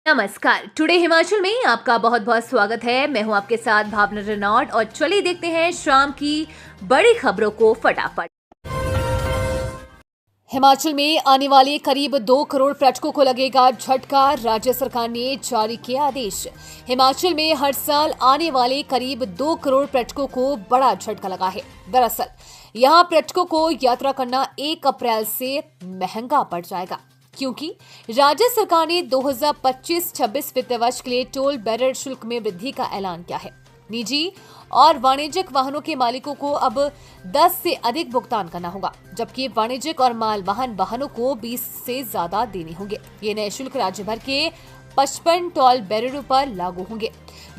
नमस्कार। टुडे हिमाचल में आपका बहुत बहुत स्वागत है। मैं हूं आपके साथ भावना रेनॉल्ड और चलिए देखते हैं शाम की बड़ी खबरों को फटाफट। हिमाचल में आने वाले करीब 2 करोड़ पर्यटकों को लगेगा झटका, राज्य सरकार ने जारी किया आदेश। हिमाचल में हर साल आने वाले करीब 2 करोड़ पर्यटकों को बड़ा झटका लगा है। दरअसल यहां पर्यटकों को यात्रा करना 1 अप्रैल से महंगा पड़ जाएगा, क्योंकि राज्य सरकार ने 2025-26 वित्त वर्ष के लिए टोल बैरर शुल्क में वृद्धि का ऐलान किया है। निजी और वाणिज्यिक वाहनों के मालिकों को अब 10 से अधिक भुगतान करना होगा, जबकि वाणिज्यिक और मालवाहन वाहनों को 20 से ज्यादा देने होंगे। ये नए शुल्क राज्य भर के 55 टोल बैररों पर लागू होंगे।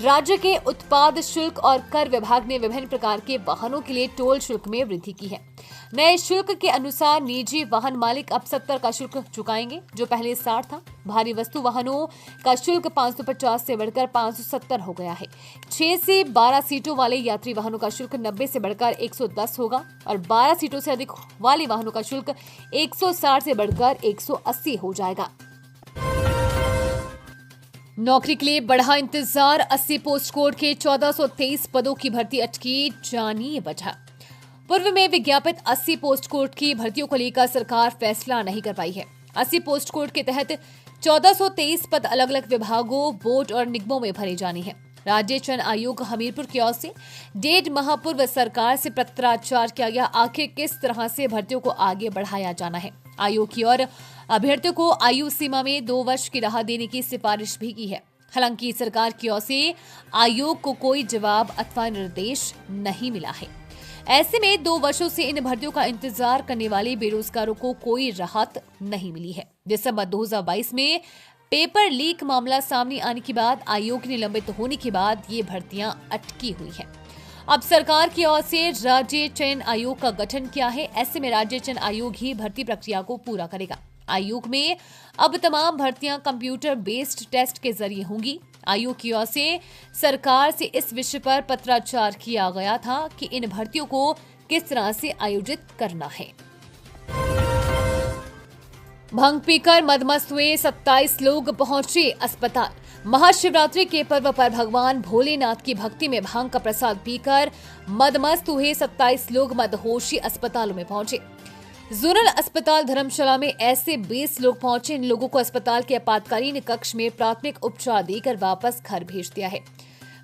राज्य के उत्पाद शुल्क और कर विभाग ने विभिन्न प्रकार के वाहनों के लिए टोल शुल्क में वृद्धि की है। नए शुल्क के अनुसार निजी वाहन मालिक अब 70 का शुल्क चुकाएंगे, जो पहले 60 था। भारी वस्तु वाहनों का शुल्क 550 से बढ़कर 570 हो गया है। 6 से 12 सीटों वाले यात्री वाहनों का शुल्क 90 से बढ़कर 110 होगा और 12 सीटों से अधिक वाले वाहनों का शुल्क 160 से बढ़कर 180 हो जाएगा। नौकरी के लिए बढ़ा इंतजार, 80 पोस्ट कोड के 1423 पदों की भर्ती अटकी, जानिए वजह। पूर्व में विज्ञापित 80 पोस्ट कोड की भर्तियों को लेकर सरकार फैसला नहीं कर पाई है। 80 पोस्ट कोड के तहत 1423 पद अलग अलग विभागों, बोर्ड और निगमों में भरे जाने हैं। राज्य चयन आयोग हमीरपुर की ओर से 1.5 माह पूर्व सरकार से पत्राचार किया गया, आखिर किस तरह से भर्तियों को आगे बढ़ाया जाना है। आयोग की ओर अभ्यर्थियों को आयु सीमा में 2 वर्ष की राहत देने की सिफारिश भी की है। हालांकि सरकार की ओर से आयोग को कोई जवाब अथवा निर्देश नहीं मिला है। ऐसे में 2 वर्षों से इन भर्तियों का इंतजार करने वाले बेरोजगारों को कोई राहत नहीं मिली है। दिसंबर 2022 में पेपर लीक मामला सामने आने के बाद आयोग निलंबित होने के बाद ये भर्तियां अटकी हुई हैं। अब सरकार की ओर से राज्य चयन आयोग का गठन किया है। ऐसे में राज्य चयन आयोग ही भर्ती प्रक्रिया को पूरा करेगा। आयोग में अब तमाम भर्तियां कंप्यूटर बेस्ड टेस्ट के जरिए होंगी। आयोग की ओर से सरकार से इस विषय पर पत्राचार किया गया था कि इन भर्तियों को किस तरह से आयोजित करना है। भंग पीकर मदमस्त हुए 27 लोग पहुंचे अस्पताल। महाशिवरात्रि के पर्व पर भगवान भोलेनाथ की भक्ति में भांग का प्रसाद पीकर मदमस्त हुए 27 लोग मदहोशी अस्पतालों में पहुंचे। जोनल अस्पताल धर्मशाला में ऐसे 20 लोग पहुंचे। इन लोगों को अस्पताल के आपातकालीन कक्ष में प्राथमिक उपचार देकर वापस घर भेज दिया है।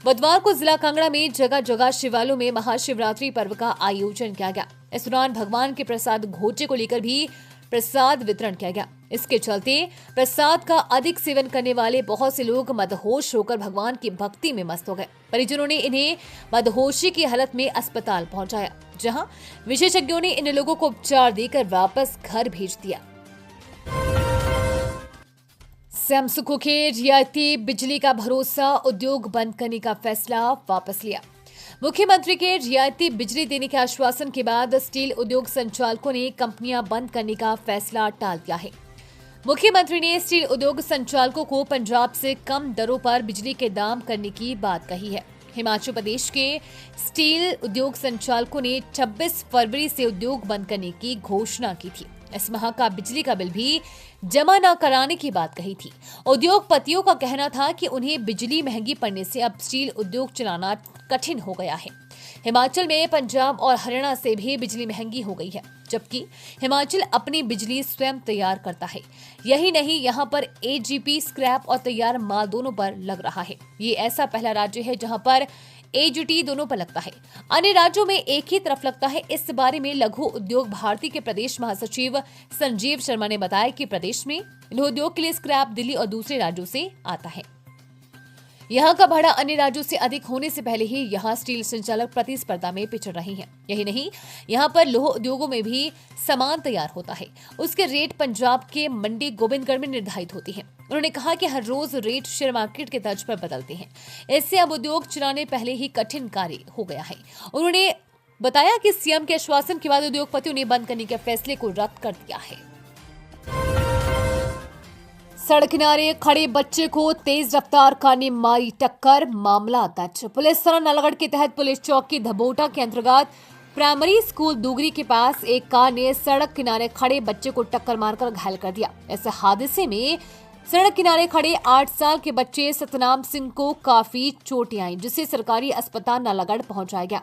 बुधवार को जिला कांगड़ा में जगह जगह शिवालयों में महाशिवरात्रि पर्व का आयोजन किया गया। इस दौरान भगवान के प्रसाद घोचे को लेकर भी प्रसाद वितरण किया गया। इसके चलते प्रसाद का अधिक सेवन करने वाले बहुत से लोग मदहोश होकर भगवान की भक्ति में मस्त हो गए। परिजनों ने इन्हें मदहोशी की हालत में अस्पताल पहुंचाया, जहां विशेषज्ञों ने इन लोगों को उपचार देकर वापस घर भेज दिया। सैमसंग के रियायती बिजली का भरोसा, उद्योग बंद करने का फैसला वापस लिया। मुख्यमंत्री के रियायती बिजली देने के आश्वासन के बाद स्टील उद्योग संचालकों ने कंपनियां बंद करने का फैसला टाल दिया है। मुख्यमंत्री ने स्टील उद्योग संचालकों को पंजाब से कम दरों पर बिजली के दाम करने की बात कही है। हिमाचल प्रदेश के स्टील उद्योग संचालकों ने 26 फरवरी से उद्योग बंद करने की घोषणा की थी। इस माह का बिजली का बिल भी जमा न कराने की बात कही थी। उद्योगपतियों का कहना था कि उन्हें बिजली महंगी पड़ने से अब स्टील उद्योग चलाना कठिन हो गया है। हिमाचल में पंजाब और हरियाणा से भी बिजली महंगी हो गई है, जबकि हिमाचल अपनी बिजली स्वयं तैयार करता है। यही नहीं, यहाँ पर एजीपी स्क्रैप और तैयार माल दोनों पर लग रहा है। ये ऐसा पहला राज्य है जहाँ पर एजीटी दोनों पर लगता है। अन्य राज्यों में एक ही तरफ लगता है। इस बारे में लघु उद्योग भारती के प्रदेश महासचिव संजीव शर्मा ने बताया कि प्रदेश में लघु उद्योग के लिए स्क्रैप दिल्ली और दूसरे राज्यों से आता है। यहाँ का भाड़ा अन्य राज्यों से अधिक होने से पहले ही यहाँ स्टील संचालक प्रतिस्पर्धा में पिछड़ रहे हैं। यही नहीं, यहाँ पर लौह उद्योगों में भी सामान तैयार होता है। उसके रेट पंजाब के मंडी गोविंदगढ़ में निर्धारित होती है। उन्होंने कहा कि हर रोज रेट शेयर मार्केट के तर्ज पर बदलते हैं। इससे अब उद्योग चलाने पहले ही कठिन कार्य हो गया है। उन्होंने बताया कि सीएम के आश्वासन के बाद उद्योगपतियों ने बंद करने के फैसले को रद्द कर दिया है। सड़क किनारे खड़े बच्चे को तेज रफ्तार कार ने मारी टक्कर, मामला दर्ज। पुलिस थाना नालागढ़ के तहत पुलिस चौकी धबोटा के अंतर्गत प्राइमरी स्कूल दुगरी के पास एक कार ने सड़क किनारे खड़े बच्चे को टक्कर मारकर घायल कर दिया। इस हादसे में सड़क किनारे खड़े 8 साल के बच्चे सतनाम सिंह को काफी चोटें आई, जिसे सरकारी अस्पताल नालागढ़ पहुंचाया गया।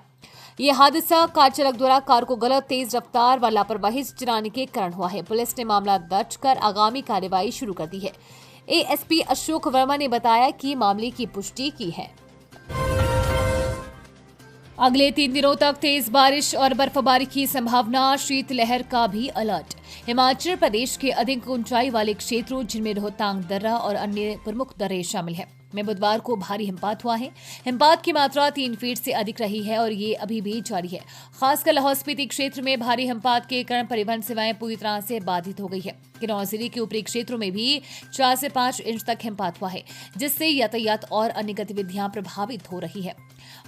ये हादसा कार चालक द्वारा कार को गलत तेज रफ्तार व लापरवाही से चलाने के कारण हुआ है। पुलिस ने मामला दर्ज कर आगामी कार्रवाई शुरू कर दी है। एएसपी अशोक वर्मा ने बताया कि मामले की पुष्टि की है। अगले 3 दिनों तक तेज बारिश और बर्फबारी की संभावना, शीतलहर का भी अलर्ट। हिमाचल प्रदेश के अधिक ऊंचाई वाले क्षेत्रों जिनमें रोहतांग दर्रा और अन्य प्रमुख दर्रे शामिल हैं में बुधवार को भारी हिमपात हुआ है। हिमपात की मात्रा 3 फीट से अधिक रही है और ये अभी भी जारी है। खासकर लाहौल स्पीति क्षेत्र में भारी हिमपात के कारण परिवहन सेवाएं पूरी तरह से बाधित हो गई है। किन्नौर जिले के ऊपरी क्षेत्रों में भी 4 से 5 इंच तक हिमपात हुआ है, जिससे यातायात और अन्य गतिविधियां प्रभावित हो रही है।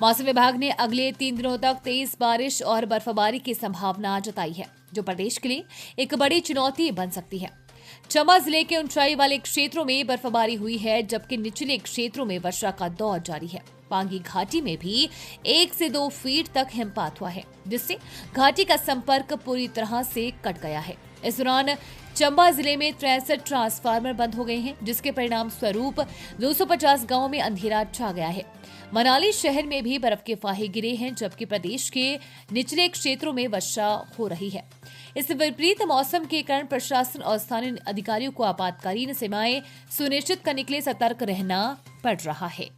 मौसम विभाग ने अगले 3 दिनों तक तेज बारिश और बर्फबारी की संभावना जताई है, जो प्रदेश के लिए एक बड़ी चुनौती बन सकती है। चंबा जिले के ऊंचाई वाले क्षेत्रों में बर्फबारी हुई है, जबकि निचले क्षेत्रों में वर्षा का दौर जारी है। पांगी घाटी में भी 1 से 2 फीट तक हिमपात हुआ है, जिससे घाटी का संपर्क पूरी तरह से कट गया है। इस दौरान चंबा जिले में 63 ट्रांसफार्मर बंद हो गए हैं, जिसके परिणाम स्वरूप 250 गांवों में अंधेरा छा गया है। मनाली शहर में भी बर्फ के फाहे गिरे हैं, जबकि प्रदेश के निचले क्षेत्रों में वर्षा हो रही है। इस विपरीत मौसम के कारण प्रशासन और स्थानीय अधिकारियों को आपातकालीन सेवाएं सुनिश्चित करने के लिए सतर्क रहना पड़ रहा है।